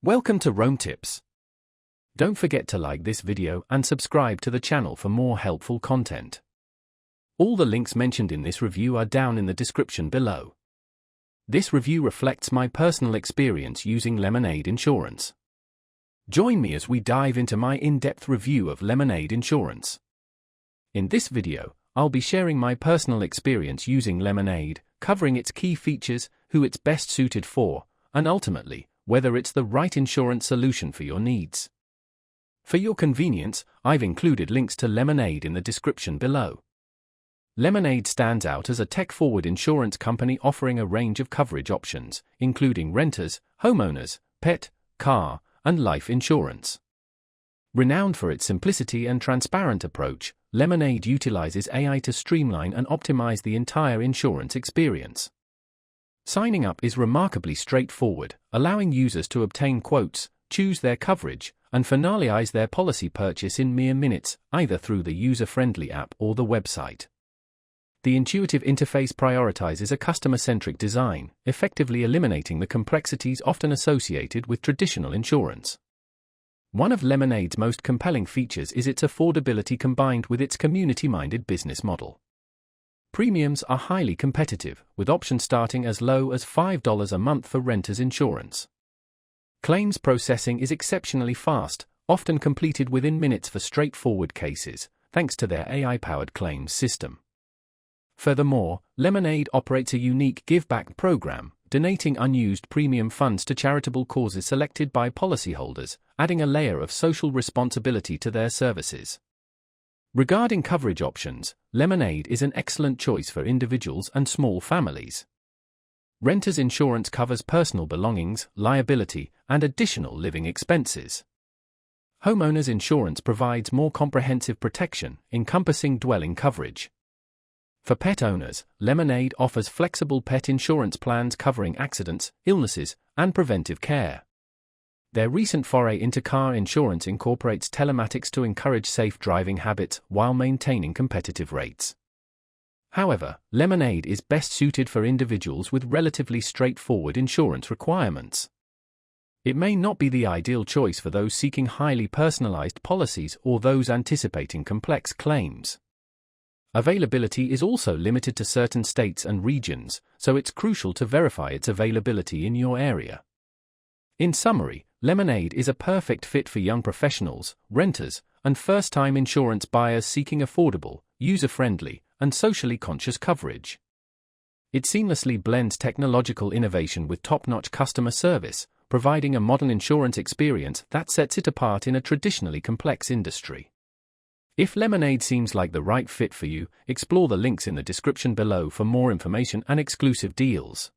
Welcome to Rome Tips. Don't forget to like this video and subscribe to the channel for more helpful content. All the links mentioned in this review are down in the description below. This review reflects my personal experience using Lemonade Insurance. Join me as we dive into my in-depth review of Lemonade Insurance. In this video, I'll be sharing my personal experience using Lemonade, covering its key features, who it's best suited for, and ultimately, whether it's the right insurance solution for your needs. For your convenience, I've included links to Lemonade in the description below. Lemonade stands out as a tech-forward insurance company offering a range of coverage options, including renters, homeowners, pet, car, and life insurance. Renowned for its simplicity and transparent approach, Lemonade utilizes AI to streamline and optimize the entire insurance experience. Signing up is remarkably straightforward, allowing users to obtain quotes, choose their coverage, and finalize their policy purchase in mere minutes, either through the user-friendly app or the website. The intuitive interface prioritizes a customer-centric design, effectively eliminating the complexities often associated with traditional insurance. One of Lemonade's most compelling features is its affordability combined with its community-minded business model. Premiums are highly competitive, with options starting as low as $5 a month for renters insurance. Claims processing is exceptionally fast, often completed within minutes for straightforward cases, thanks to their AI-powered claims system. Furthermore, Lemonade operates a unique give-back program, donating unused premium funds to charitable causes selected by policyholders, adding a layer of social responsibility to their services. Regarding coverage options, Lemonade is an excellent choice for individuals and small families. Renters insurance covers personal belongings, liability, and additional living expenses. Homeowners insurance provides more comprehensive protection, encompassing dwelling coverage. For pet owners, Lemonade offers flexible pet insurance plans covering accidents, illnesses, and preventive care. Their recent foray into car insurance incorporates telematics to encourage safe driving habits while maintaining competitive rates. However, Lemonade is best suited for individuals with relatively straightforward insurance requirements. It may not be the ideal choice for those seeking highly personalized policies or those anticipating complex claims. Availability is also limited to certain states and regions, so it's crucial to verify its availability in your area. In summary, Lemonade is a perfect fit for young professionals, renters, and first-time insurance buyers seeking affordable, user-friendly, and socially conscious coverage. It seamlessly blends technological innovation with top-notch customer service, providing a modern insurance experience that sets it apart in a traditionally complex industry. If Lemonade seems like the right fit for you, explore the links in the description below for more information and exclusive deals.